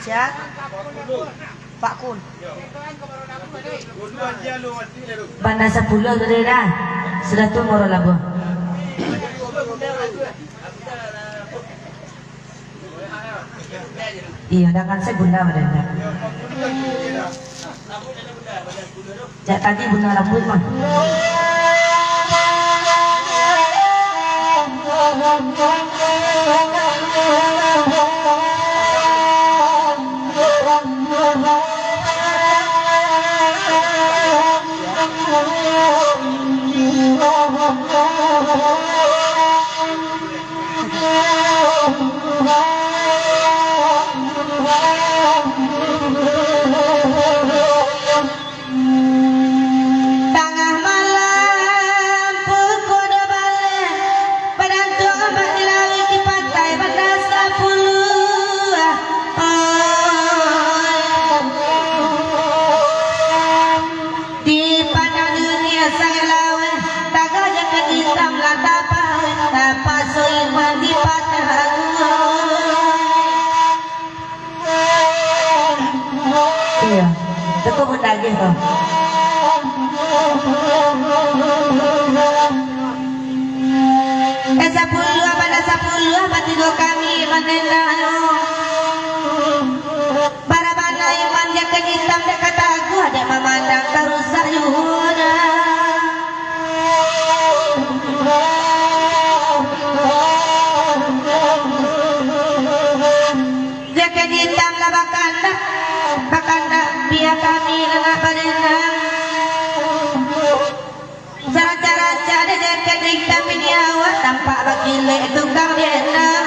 Siap. Pak Kun. Banda 10 tadi dah. Sudah tu moro labu. Iya, dah kan saya bunda badannya. Jak tadi bunda rambut mah. Itu pun daging tuh. Sepuluh apa tiga kami menenang. Para bana iman jaket hitam dekat aku ada memandang terusak yuhuna. Jaket hitam lah bakanda biar kami anak berenang. Cara-cara ada jaket hitam ini awak tampak bakilek tukang berenang.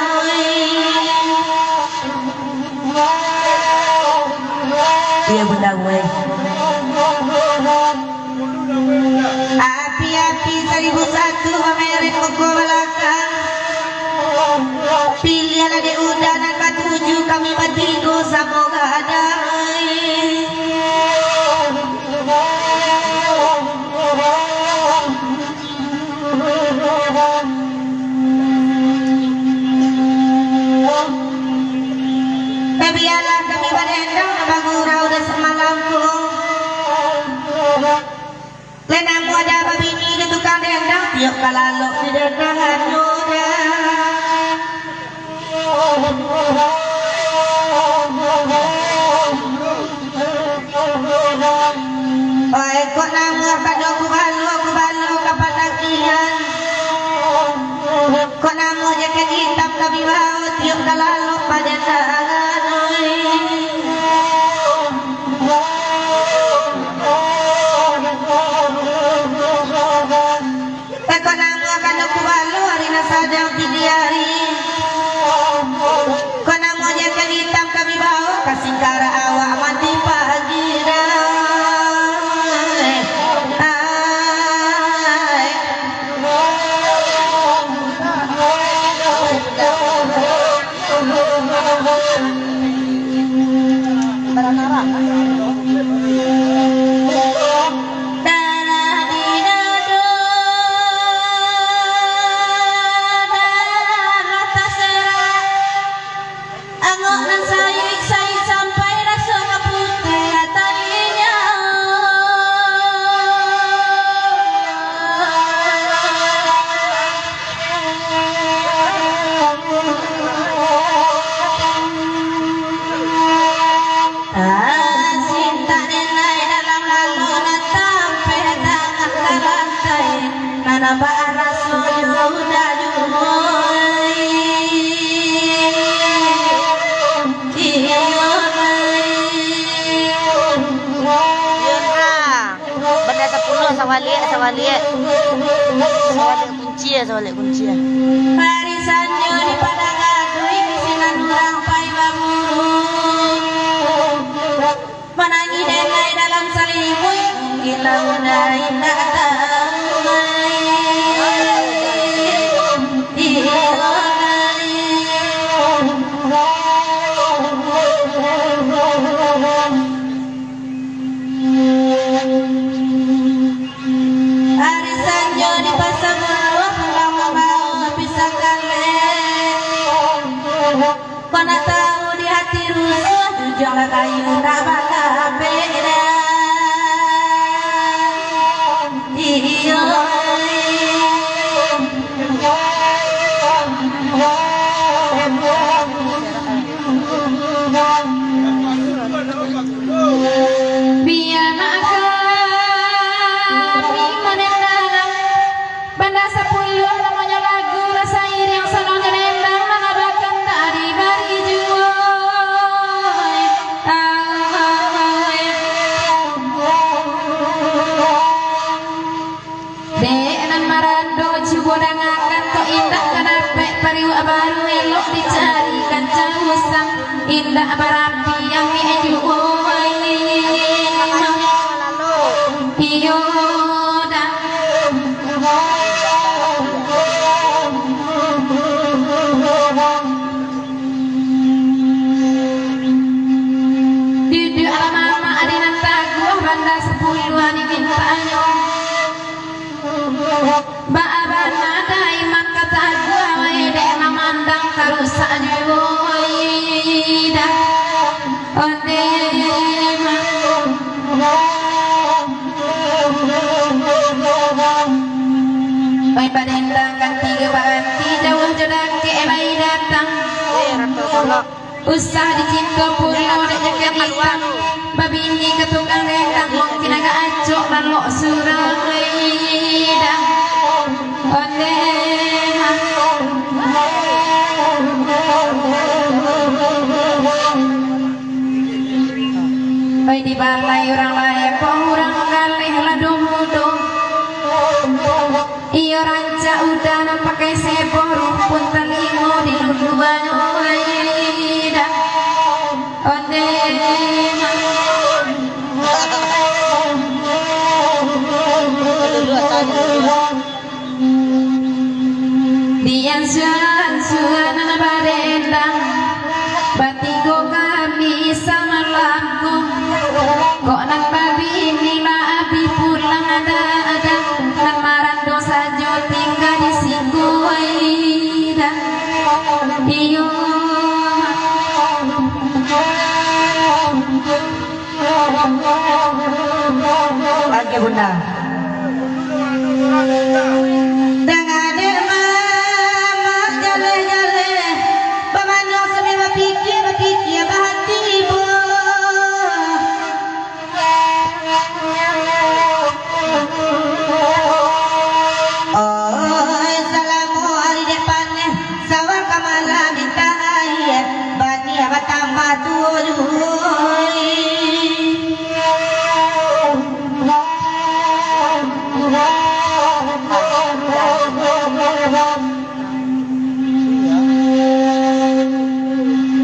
Iya bunda gue. Api-api 1001 merek koko belakang. Pilihan adik udanan ketujuh kami bertiga semoga ada. Biarlah kami berendang bagura udah semalam pun. Lenamu ada babini di tukang dendang tiap kalalok di dendangan muda. Oi kok namu kado kubalu kapadakian. Kok namu jaket hitam kami bawa tiap kalalok pada tangan. Kau namu akan aku balu hari nasadang tiga hari. Kau namu jaket hitam kami bawa kasih cara awak mati pagi dah. Sawalik kunci ya. Barisannya di padang adui kisinan orang pai bangun. Menangi dengai dalam selimut gila unai tak tahu. Mana tahu di hati rusuh jangan kayu tak bakal beda. Iyo. Biar kami menendang benda 10 namanya lagu rasa iri yang senang nyelendang mengabarkan dari bari juai. Denan marando cibodan akan kok indah kenapa pariwa baru elok dicarikan usang indah barapi yang dijuai. Iyo dah duduk alam-alam adinan taguh banda 10 ani mintanya ba'aban ada iman kata gua wede memandang karusa juida onde oi padendang kan 3 banti jauh jodak ke emai datang usah dicinta pulau dek jaket hitam babi ini ketukang rendang mungkin agak acok dan lo surah dah onde oi di balai orang lain orang galih lah dumudum iyo ranca udah pakai seboh rumpun telingo di luduan dah onde dian suan barendang batigo kami sama lagu kok nan babi nila abi pulang ada nan marando sajo tinggal di siku aida iyo lagi bunda dengan mama jale pemanyong semi berpikir bahati ibu oh salamu hari depannya sawar kamala minta ayat bani abatama tuh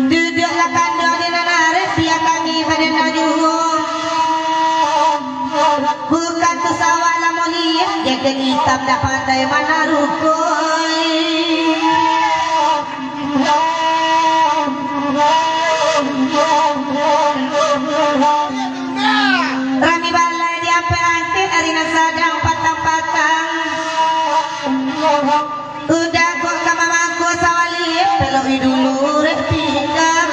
duduklah kandung di nanare biar kami pada najuh bukan tu sawah lamoni jaga hitam dah pandai mana rukui rami balai di ampe-ampe arina sadang patang-patang udah kok kama mangku sawali peloi dulu rek pindah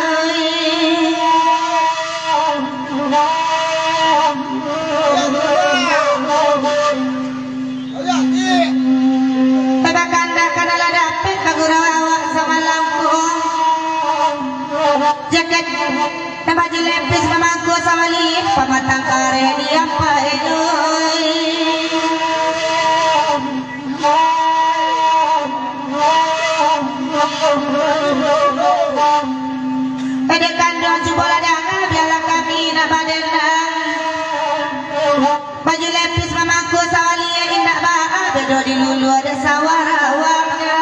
pebakanda kanala dapet bagurawa sama langkung jaket baju lepis mamangku sawali pamatang kare di apa eloi ada kandung cibola dana biarlah kami nak badenang baju lepis mamangku sawali indah ba'a bedo di lulu ada sawarawaknya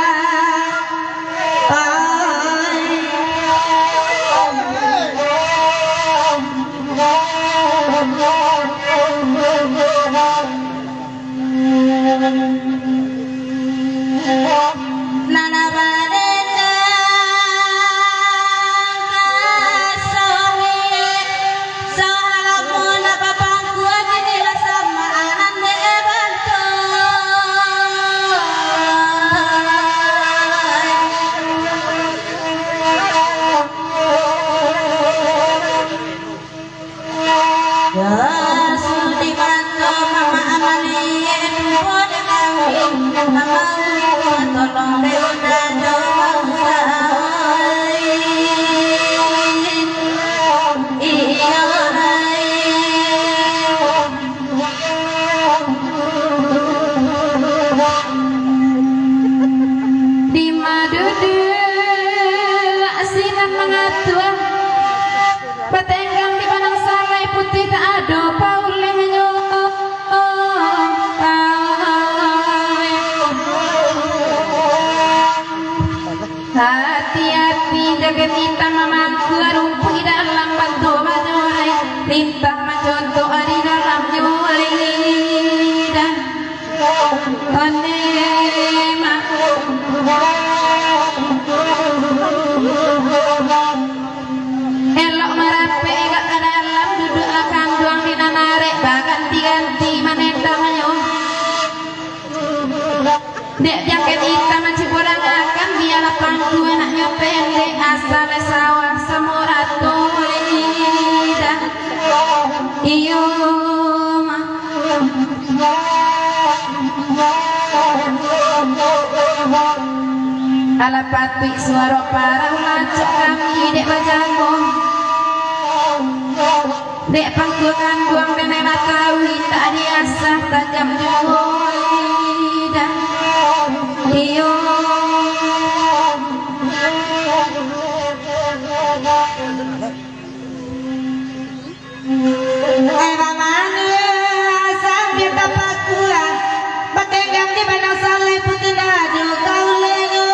nana badena kasohi sahalamuna papangku adinila sama anan bantu tolong deuna dongsai iya di madudu asinan mengatua patenggang di panang salai putih tak ada paulengnya hati-hati jaga kita mamampu rumpuh dalam batu majurai lintah macontoh di dalam nyuai dan onema elok marape gak ke dalam duduklah kanduang di nanarek baganti-ganti manendangnya dek jaket hitam cipodan akan biarlah pangku anaknya pendek asal sawah semuratu lidah iyo ala patik suara parang lacok kami dek bajamu dek pangku kanduang nenek matawi tak diasah tajam juga lidah iyo sambil tapak kuat batenggang di banang salai putih dadu kau lengo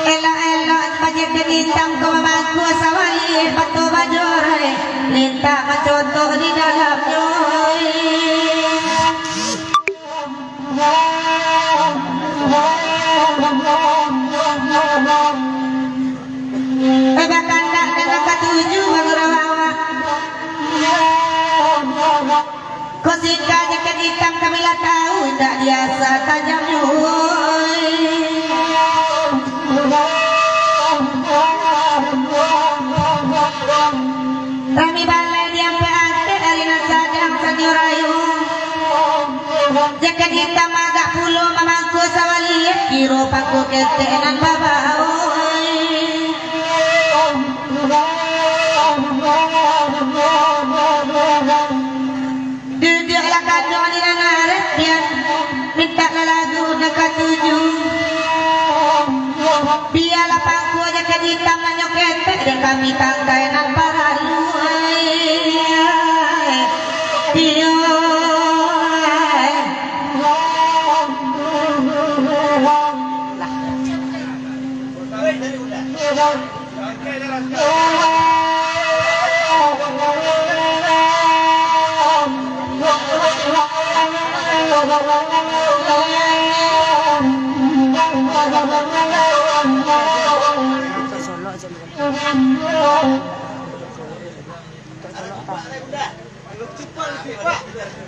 elok-elok banyak hitam kau mampu sawali batu bajore lintak mencontoh di dalamnya kandak dengan ketuju magurawawa kosika jaket hitam kami lah tahu tak biasa tajam nyuy kami balai diampe ante alina sadang sanjurayu jaket hitam agak puluh mamangku sawali kiro paku ketenan babau duduklah kadang di nanarek biar minta lagu dekat tujuh biarlah pangku jaket hitam nanyoketek dan kami tangkai nan paralu iyo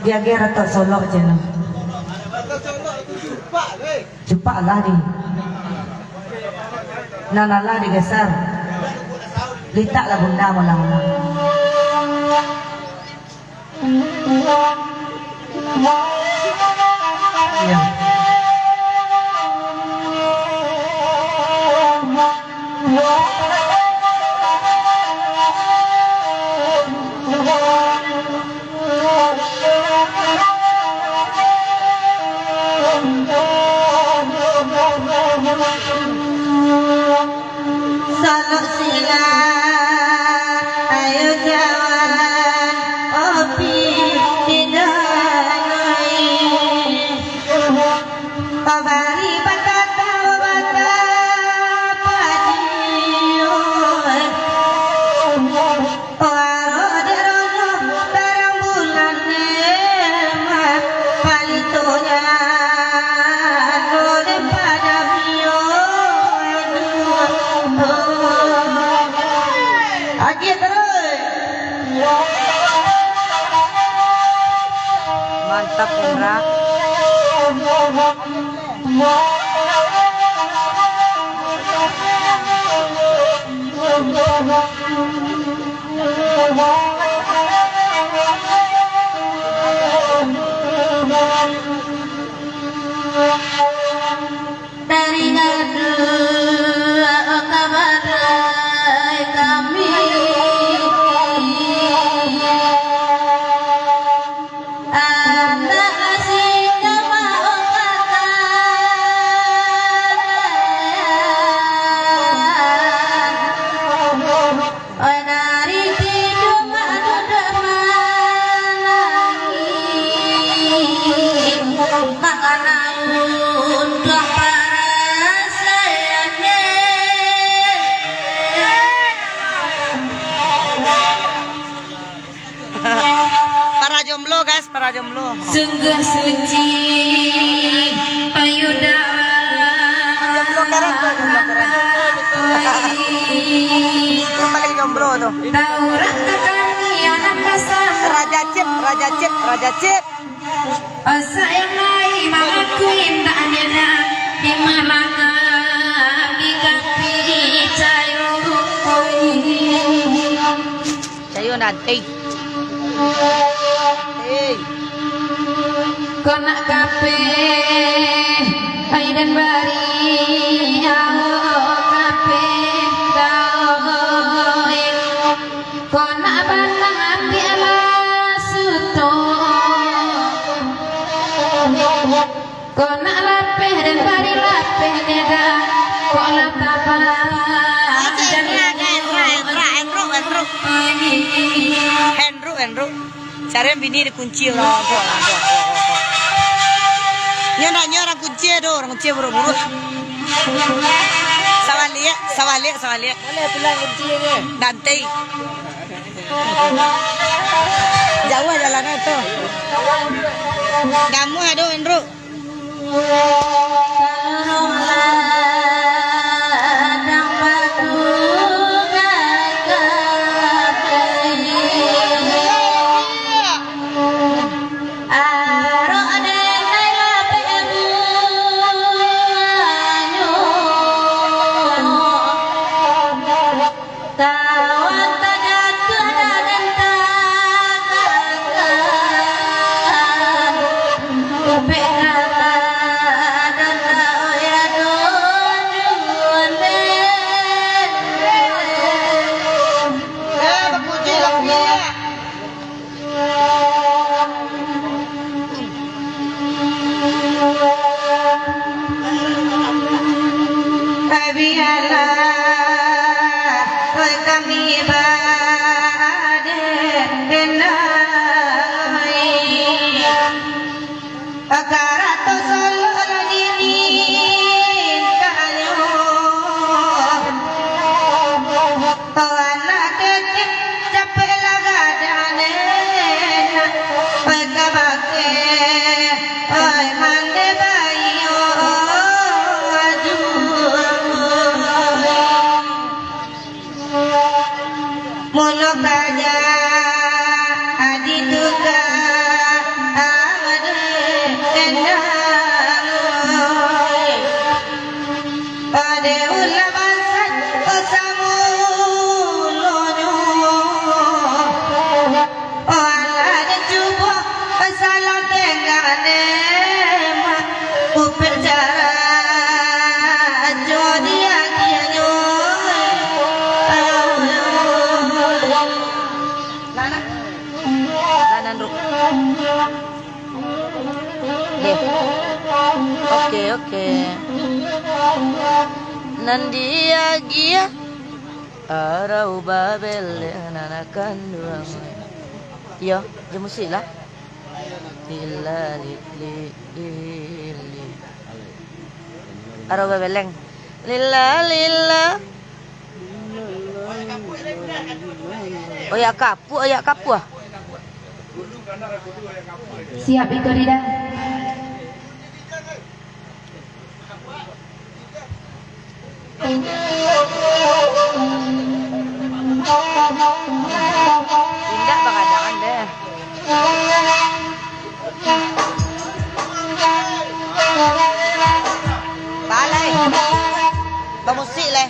dia kira tak solok je no. Cepat lah di. Nanalah digeser. Litaklah bunda mula-mula. Ya. Salok sila ayo jawan opi dinai obari batata bata padio oro derono barang bulan mah palitonya ode pada bio Aki terus. Mantap Indra. para jomblo. Sungguh suci payudara Jomblo keren tuh, jomblo keren. Yang paling jomblo tuh. Taurat kami anak pasar Raja Cip, Raja Cip, Raja Cip. asa yang lain aku indahnya di malaka di kapi cayu Cayo nanti. Hey. konak kape ai dan bari ao kape daoin konak batang api ala suto konak lapeh dan bari lapeh deda konak tapa dan Henru. Cari bini dikunci orang. Nyonya orang kunci do, orang kunci buru-buru. Sawali. Boleh pulang kunci ni. Nanti. Jauh jalannya tuh. Kamu aduh Henru. Oke. Nandia gia arau babel nanakan duang. Yo, jemu sila. Li. Arau babeleng. Lilla. Oyak kapu ah. siap ikut tidak Indah bakadangan deh. Balai. Bamusik leh.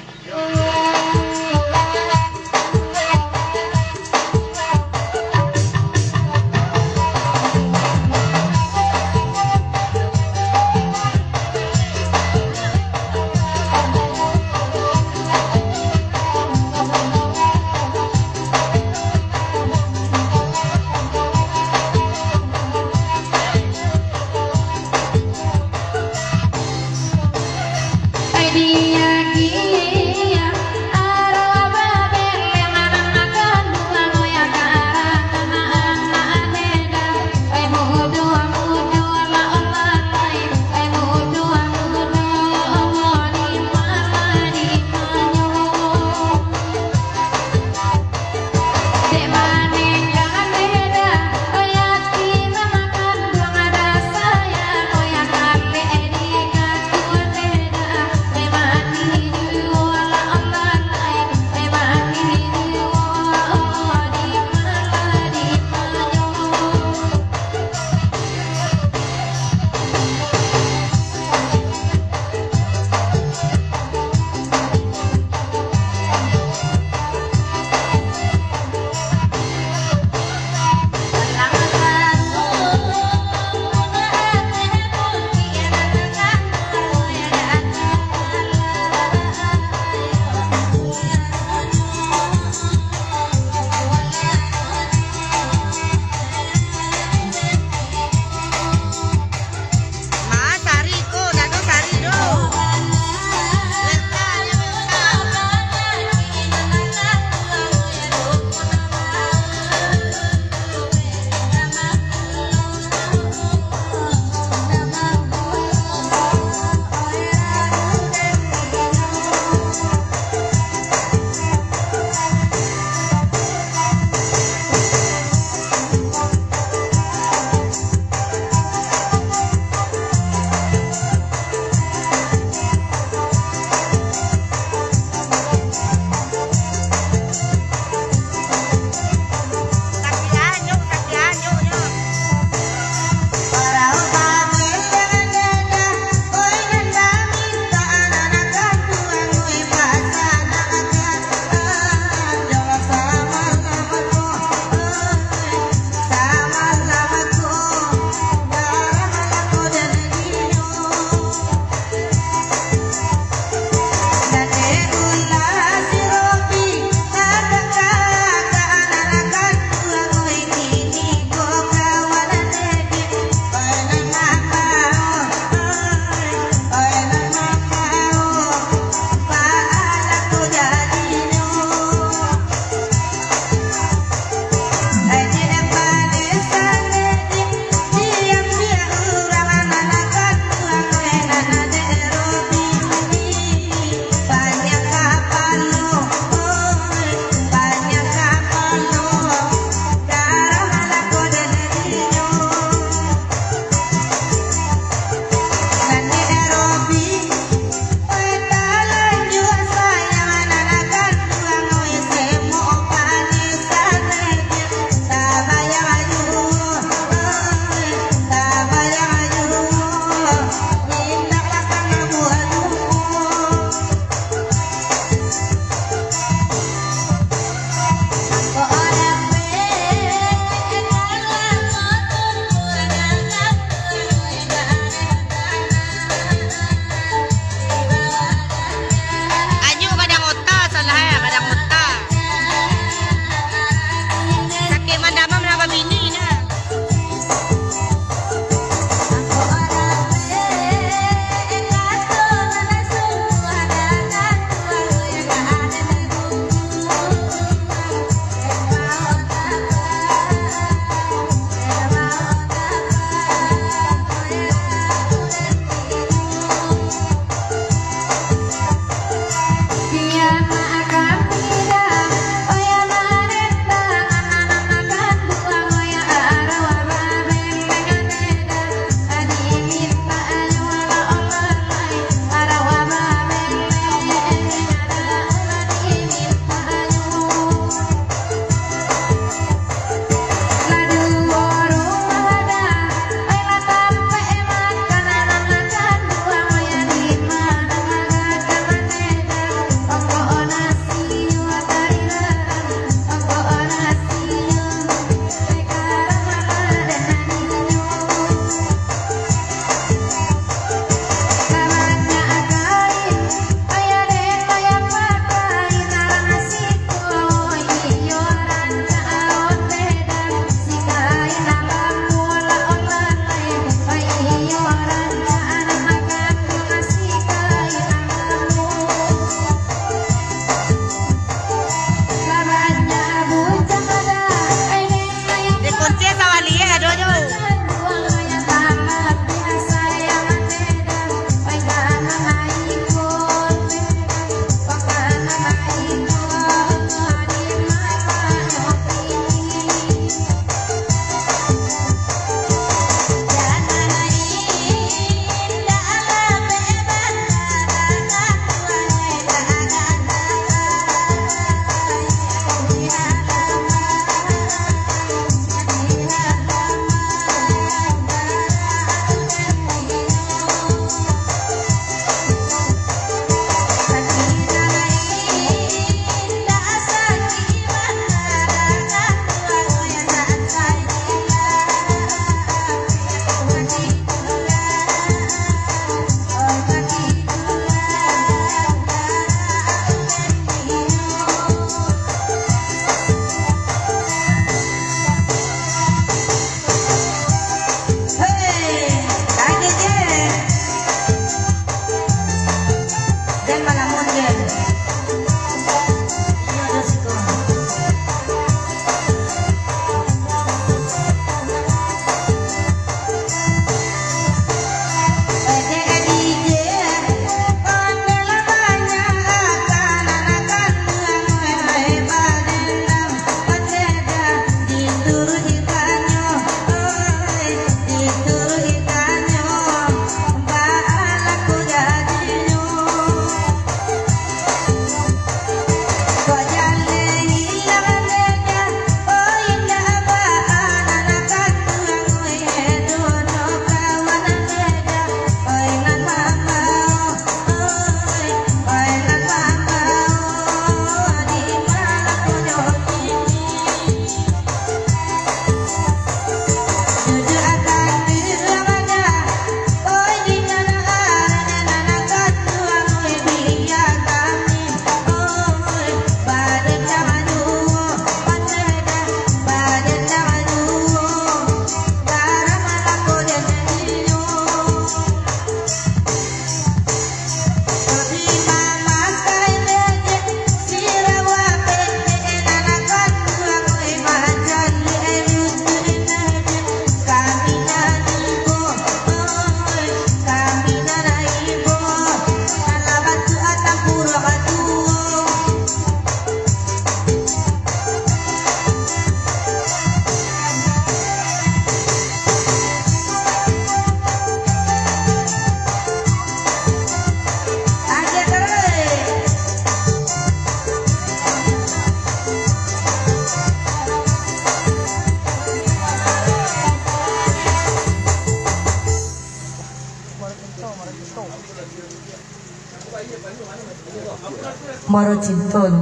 Moro cintol.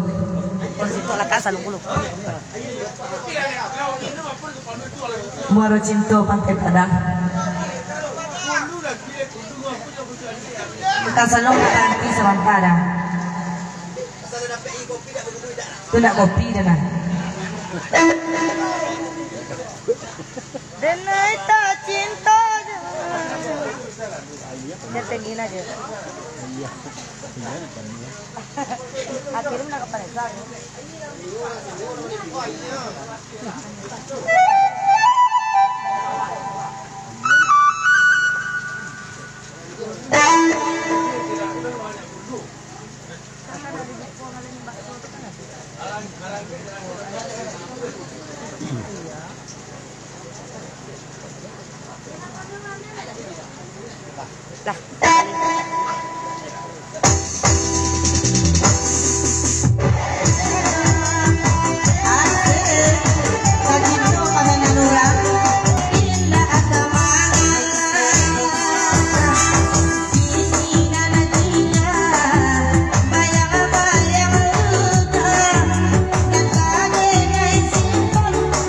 Kalau situ lah kasar lu. Moro cinto Pantai Padang. Kita salong kanti sementara. Itu nak kopi dah nak. Denai tak cinta. Dia tinggiin aja. Akhirnya nak kepanesan. Lah.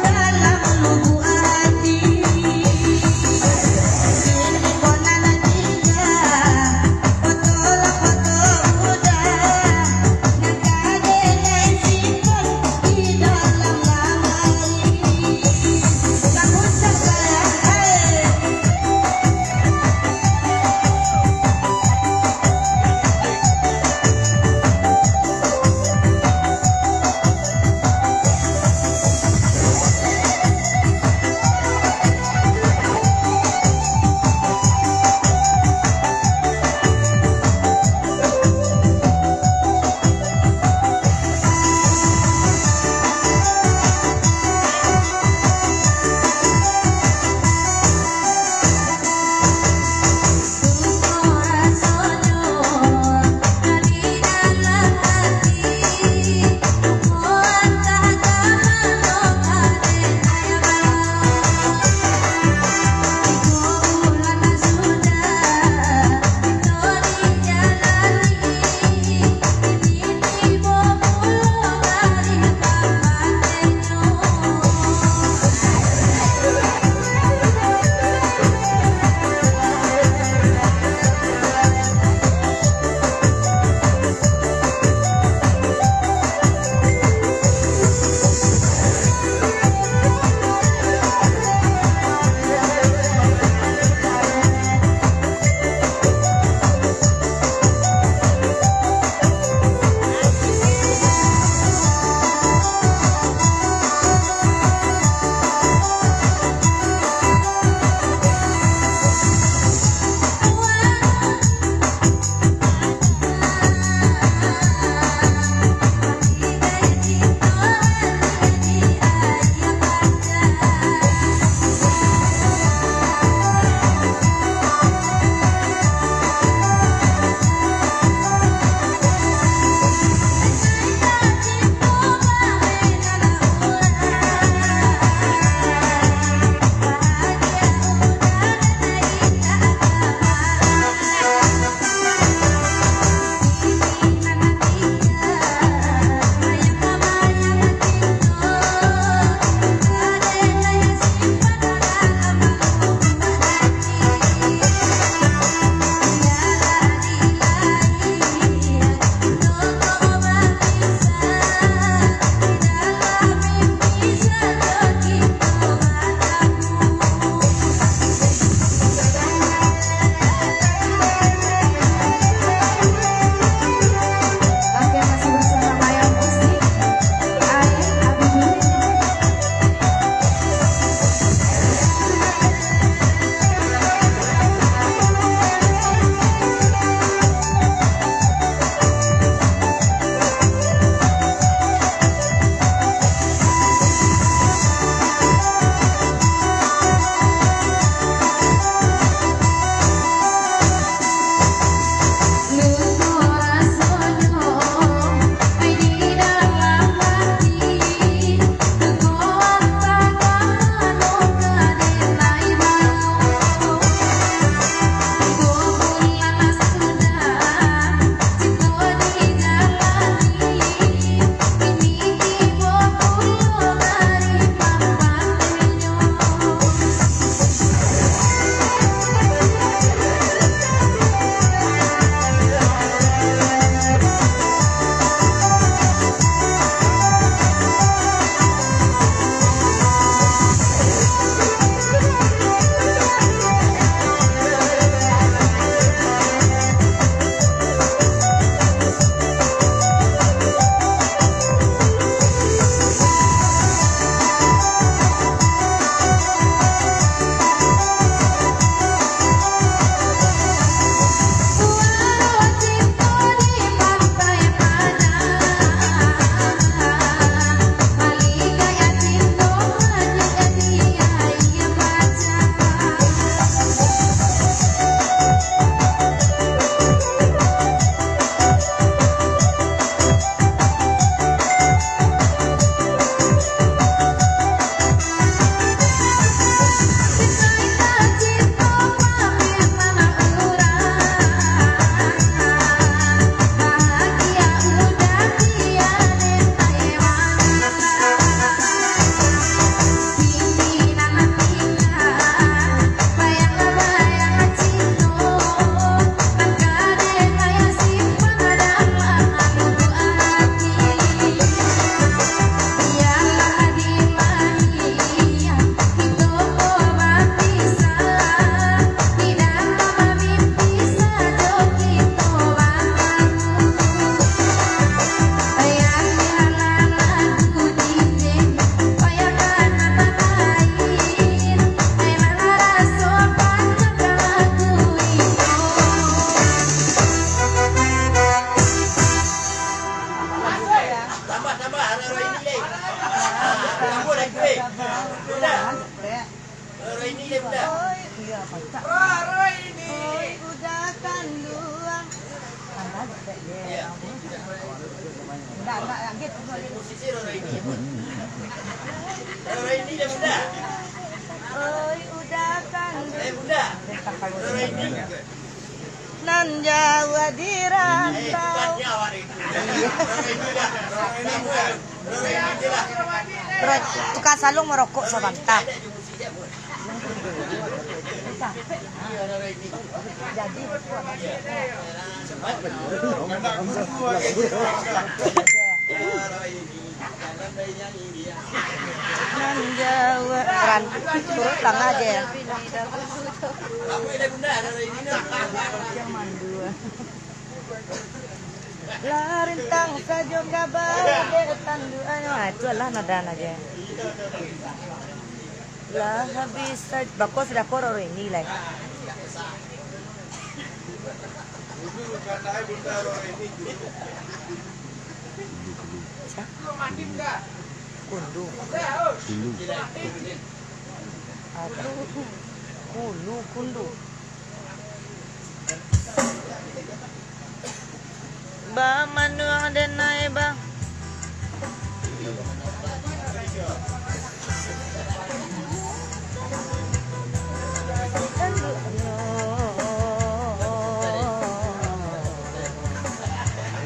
Dalam lubuk hati Nan Jawa dirantau. Bro, tukang salong merokok sa banta. Jadi nan Jawa turut lang aja. Larintang sajo kabar tanduan. Nah, itu adalah nada aja. Lah habis bako sudah koror ini lah. Kundu. Aduh, kundu. Ba manuang denai bang.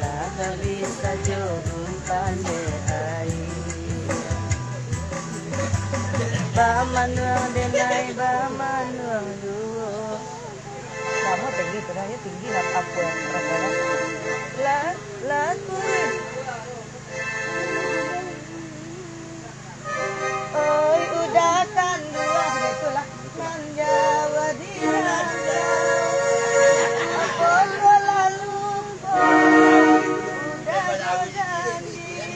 Lah bisa jauh pandai. Ba manuang denai ba manuang dulu. Kamu tinggi ternyata tinggi nak apa rasanya? La kuih. Oi udah kan dua itulah nan Jawa dirantau. Apa lalu udah janji.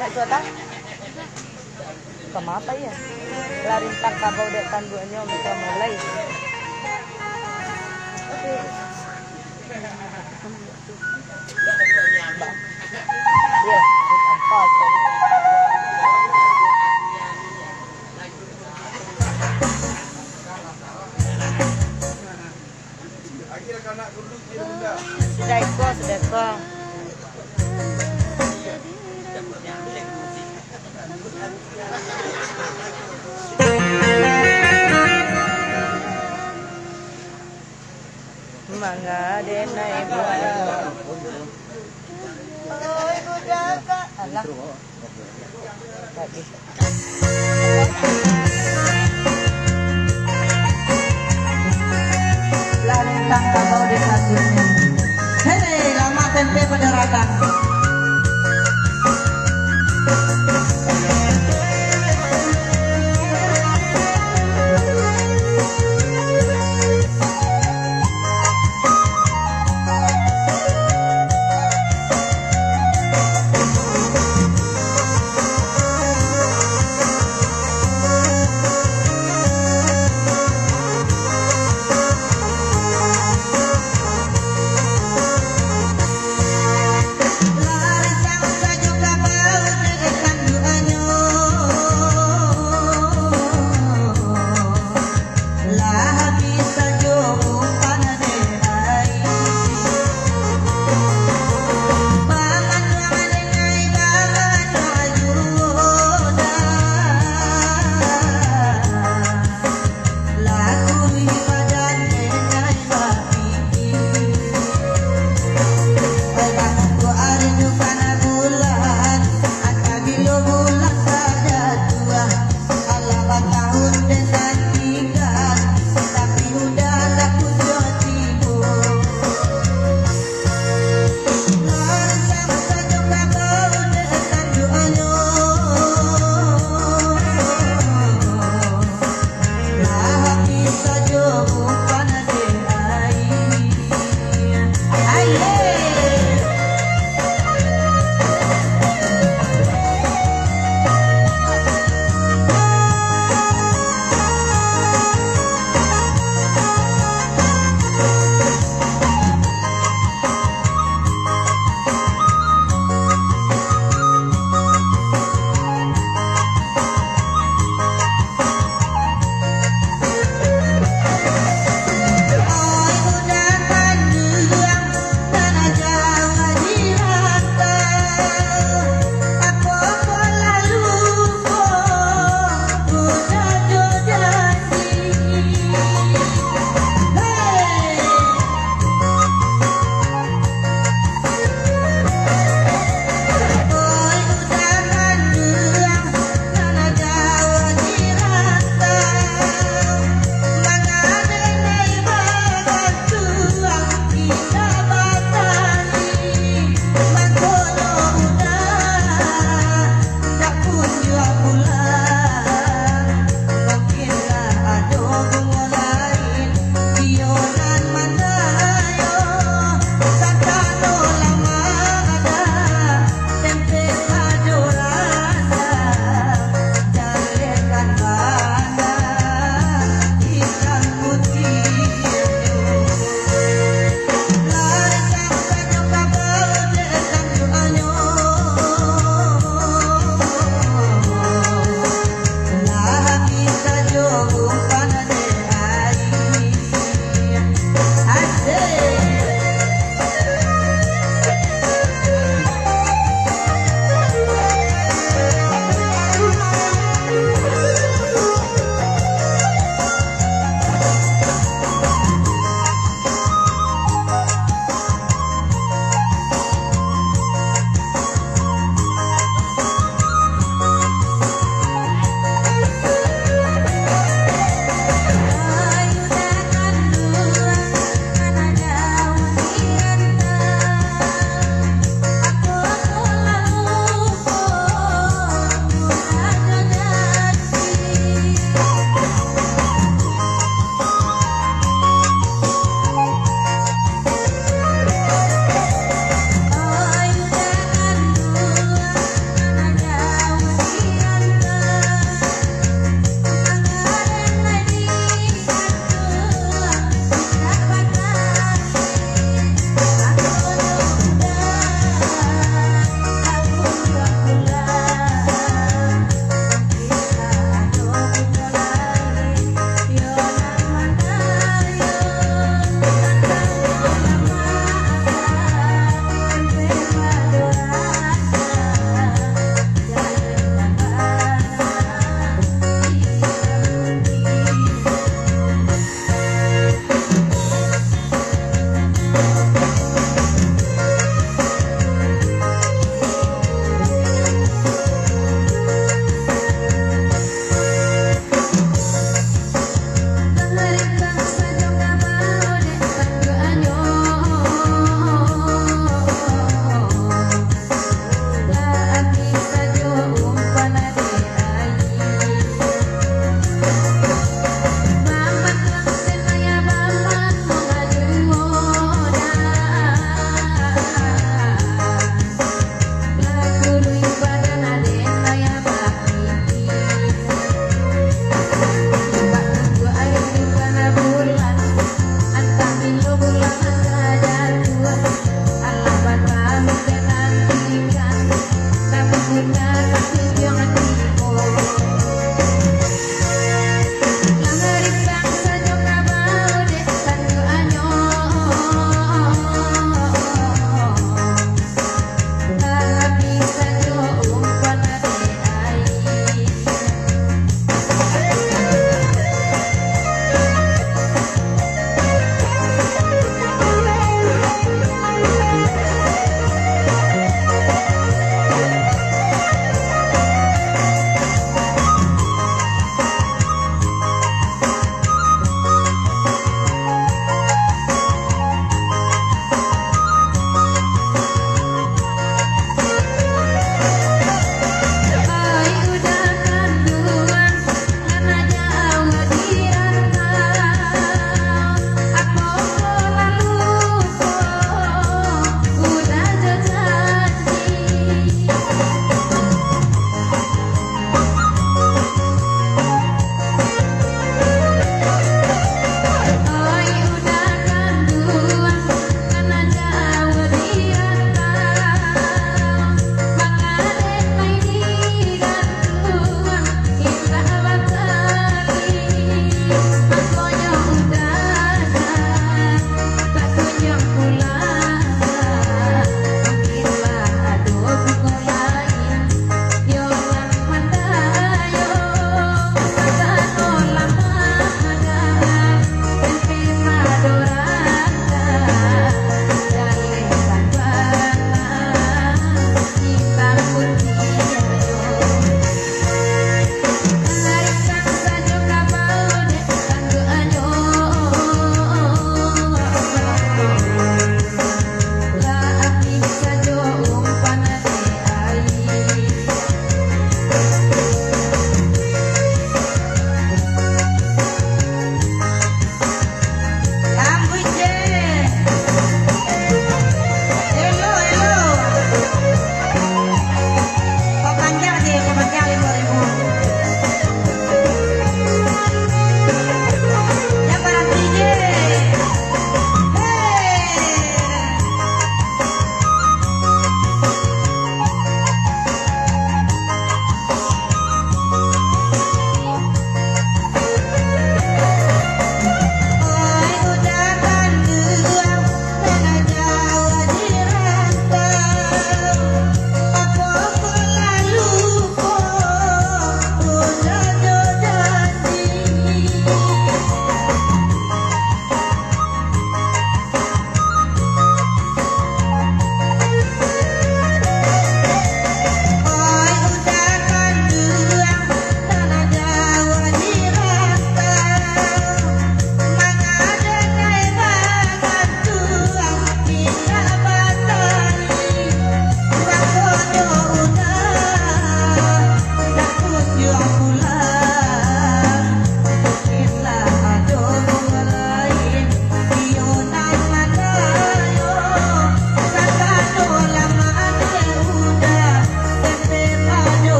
Nak cuaca? Kemapa ya? Larintang kabau dek tanduannya mereka mulai. Iya, empat. Sudah. Mangga denai buah. Oi budaka. Alah. Tak bisa. Larintang kabau di satunya. Hei, lama tempe pada radang.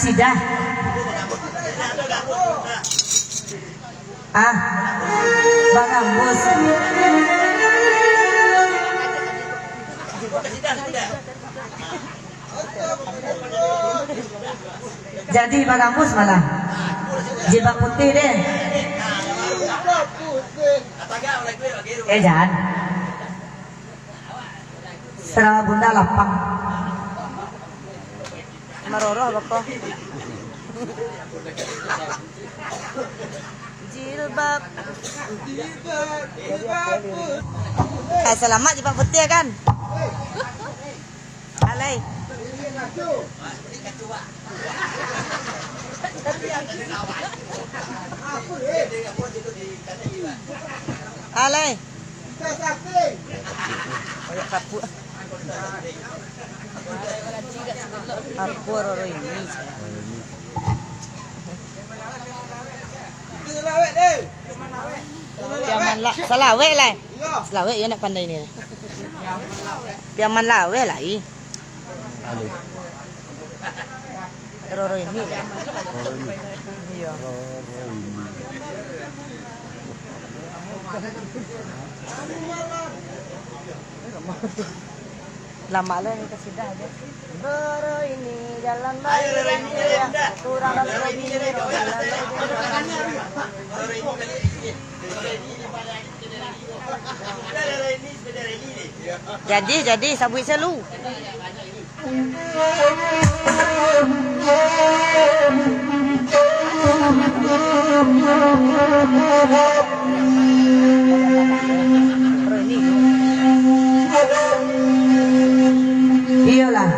kasidah. Ah, Bang Ambus. Jadi Bang Ambus malah jilbab putih deh. Jangan. Serah bunda lapang. Maroro apa kok? Jilbab. Selamat jilbab putih kan? Alay. Alay. Kayak kapu. Aku roro ini. Piaman lah, salawe lah. Salawe ya nak pandai ni. Piaman lawe lah i. Roro ini. Iya. Lama lah ni kasidah aja. Roro ini jalan baru yang dia kurang lebih jadi sabui selu. Iyalah.